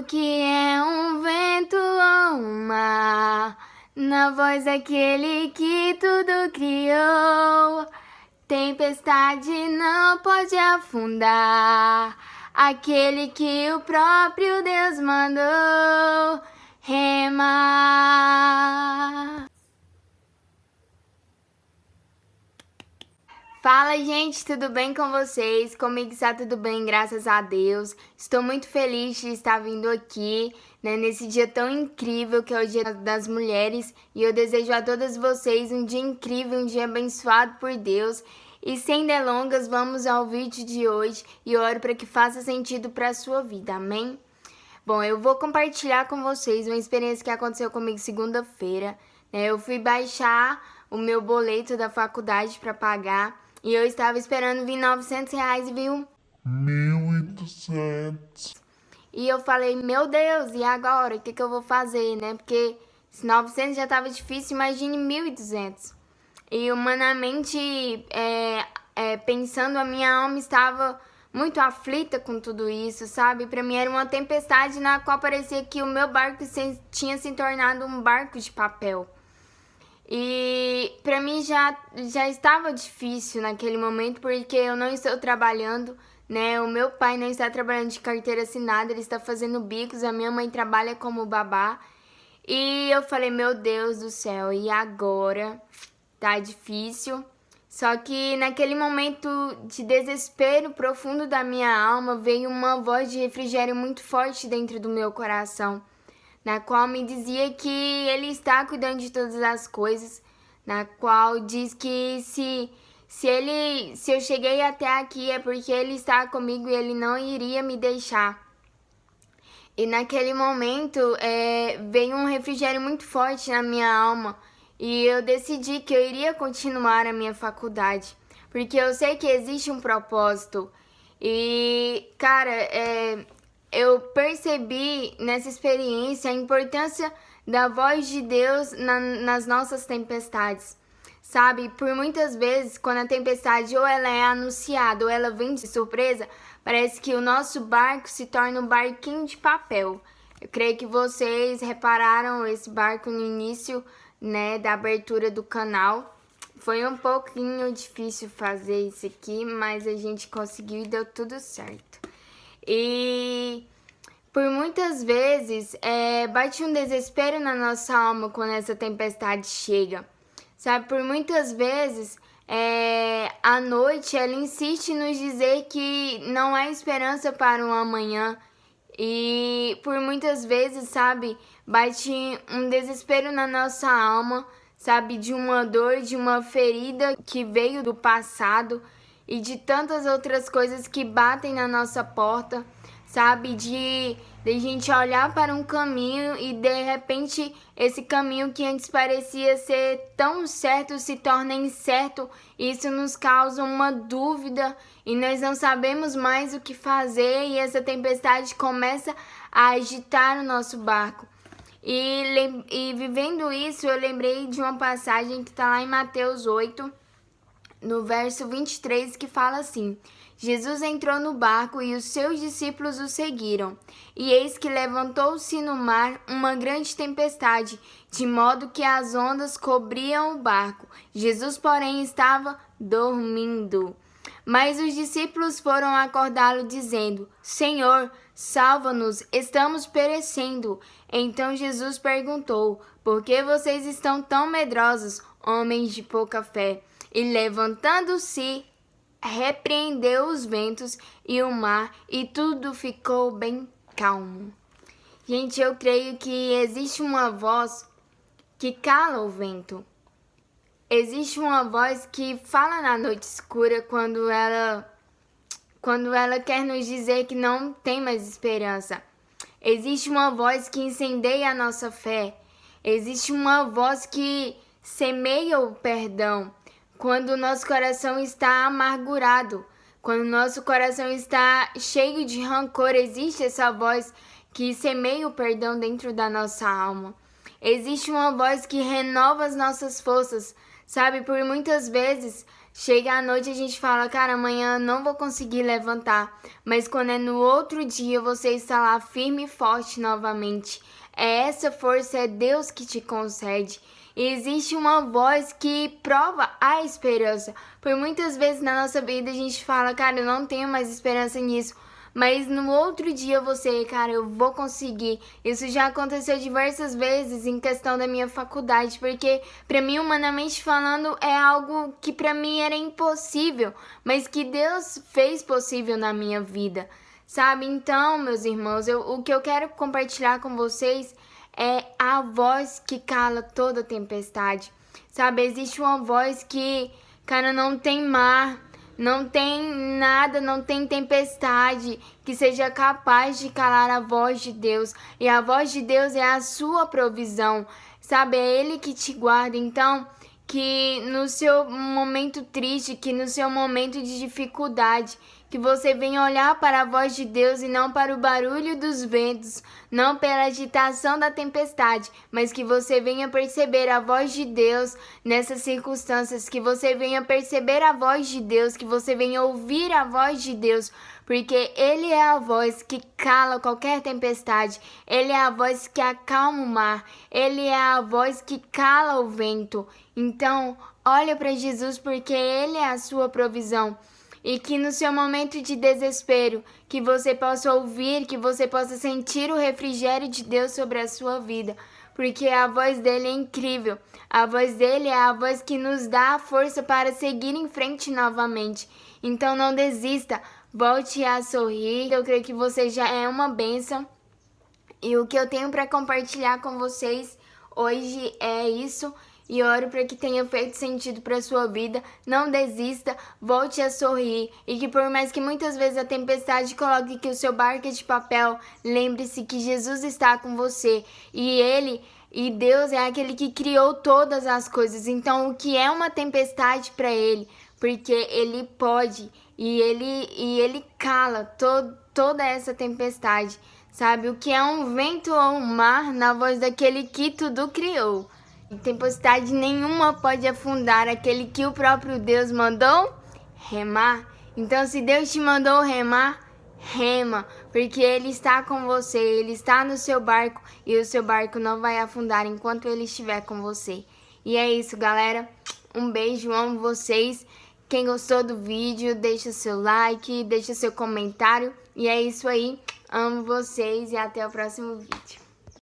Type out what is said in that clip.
que é um vento ou um mar, na voz daquele que tudo criou. Tempestade não pode afundar aquele que o próprio Deus mandou remar. Fala, gente, tudo bem com vocês? Comigo está tudo bem, graças a Deus. Estou muito feliz de estar vindo aqui, nesse dia tão incrível que é o Dia das Mulheres. E eu desejo a todas vocês um dia incrível, um dia abençoado por Deus. E sem delongas, vamos ao vídeo de hoje e oro para que faça sentido para a sua vida, amém? Bom, eu vou compartilhar com vocês uma experiência que aconteceu comigo segunda-feira. Eu fui baixar o meu boleto da faculdade para pagar. E eu estava esperando vir R$900 e veio 1.200. E eu falei, meu Deus, e agora? O que eu vou fazer, né? Porque se 900 já estava difícil, imagine 1.200. E humanamente, pensando, a minha alma estava muito aflita com tudo isso, sabe? Para mim era uma tempestade na qual parecia que o meu barco tinha se tornado um barco de papel. E para mim já estava difícil naquele momento, porque eu não estou trabalhando, né? O meu pai não está trabalhando de carteira assinada, ele está fazendo bicos, a minha mãe trabalha como babá. E eu falei, meu Deus do céu, e agora? Tá difícil. Só que naquele momento de desespero profundo da minha alma, veio uma voz de refrigério muito forte dentro do meu coração, na qual me dizia que Ele está cuidando de todas as coisas, na qual diz que se eu cheguei até aqui é porque Ele está comigo e Ele não iria me deixar. E naquele momento veio um refrigério muito forte na minha alma e eu decidi que eu iria continuar a minha faculdade, porque eu sei que existe um propósito. E, cara, eu percebi nessa experiência a importância da voz de Deus nas nossas tempestades, sabe? Por muitas vezes, quando a tempestade ou ela é anunciada ou ela vem de surpresa, parece que o nosso barco se torna um barquinho de papel. Eu creio que vocês repararam esse barco no início, né, da abertura do canal. Foi um pouquinho difícil fazer isso aqui, mas a gente conseguiu e deu tudo certo. E por muitas vezes bate um desespero na nossa alma quando essa tempestade chega, sabe? Por muitas vezes a noite ela insiste em nos dizer que não há esperança para um amanhã. E por muitas vezes, sabe, bate um desespero na nossa alma, sabe, de uma dor, de uma ferida que veio do passado e de tantas outras coisas que batem na nossa porta, sabe, de gente olhar para um caminho e de repente esse caminho que antes parecia ser tão certo se torna incerto. Isso nos causa uma dúvida e nós não sabemos mais o que fazer e essa tempestade começa a agitar o nosso barco. E vivendo isso, eu lembrei de uma passagem que está lá em Mateus 8, no verso 23, que fala assim: Jesus entrou no barco e os seus discípulos o seguiram. E eis que levantou-se no mar uma grande tempestade, de modo que as ondas cobriam o barco. Jesus, porém, estava dormindo. Mas os discípulos foram acordá-lo, dizendo: Senhor, salva-nos, estamos perecendo. Então Jesus perguntou: Por que vocês estão tão medrosos, homens de pouca fé? E levantando-se, repreendeu os ventos e o mar, e tudo ficou bem calmo. Gente, eu creio que existe uma voz que cala o vento. Existe uma voz que fala na noite escura quando ela quer nos dizer que não tem mais esperança. Existe uma voz que incendeia a nossa fé. Existe uma voz que semeia o perdão. Quando o nosso coração está amargurado, quando o nosso coração está cheio de rancor, existe essa voz que semeia o perdão dentro da nossa alma. Existe uma voz que renova as nossas forças, sabe? Por muitas vezes Chega à noite a gente fala, cara, amanhã não vou conseguir levantar. Mas quando é no outro dia, você está lá firme e forte novamente. Essa força é Deus que te concede. E existe uma voz que prova a esperança. Por muitas vezes na nossa vida a gente fala, cara, eu não tenho mais esperança nisso. Mas no outro dia você, cara, eu vou conseguir. Isso já aconteceu diversas vezes em questão da minha faculdade, porque para mim, humanamente falando, é algo que para mim era impossível, mas que Deus fez possível na minha vida, sabe? Então, meus irmãos, o que eu quero compartilhar com vocês é a voz que cala toda tempestade, sabe? Existe uma voz que, cara, não tem mar, não tem nada, não tem tempestade que seja capaz de calar a voz de Deus. E a voz de Deus é a sua provisão, sabe? É Ele que te guarda. Então, que no seu momento triste, que no seu momento de dificuldade, que você venha olhar para a voz de Deus e não para o barulho dos ventos, não pela agitação da tempestade, mas que você venha perceber a voz de Deus nessas circunstâncias, que você venha perceber a voz de Deus, que você venha ouvir a voz de Deus, porque Ele é a voz que cala qualquer tempestade, Ele é a voz que acalma o mar, Ele é a voz que cala o vento. Então, olha para Jesus, porque Ele é a sua provisão. E que no seu momento de desespero, que você possa ouvir, que você possa sentir o refrigério de Deus sobre a sua vida. Porque a voz dele é incrível. A voz dele é a voz que nos dá a força para seguir em frente novamente. Então não desista, volte a sorrir. Eu creio que você já é uma bênção. E o que eu tenho para compartilhar com vocês hoje é isso. E oro para que tenha feito sentido para a sua vida. Não desista, volte a sorrir. E que por mais que muitas vezes a tempestade coloque que o seu barco é de papel, lembre-se que Jesus está com você. E Deus é aquele que criou todas as coisas. Então o que é uma tempestade para Ele? Porque Ele pode e Ele cala toda essa tempestade. Sabe? O que é um vento ou um mar na voz daquele que tudo criou. Tempestade nenhuma pode afundar aquele que o próprio Deus mandou remar. Então, se Deus te mandou remar, rema, porque Ele está com você, Ele está no seu barco e o seu barco não vai afundar enquanto Ele estiver com você. E é isso, galera. Um beijo, amo vocês. Quem gostou do vídeo, deixa seu like, deixa seu comentário. E é isso aí. Amo vocês e até o próximo vídeo.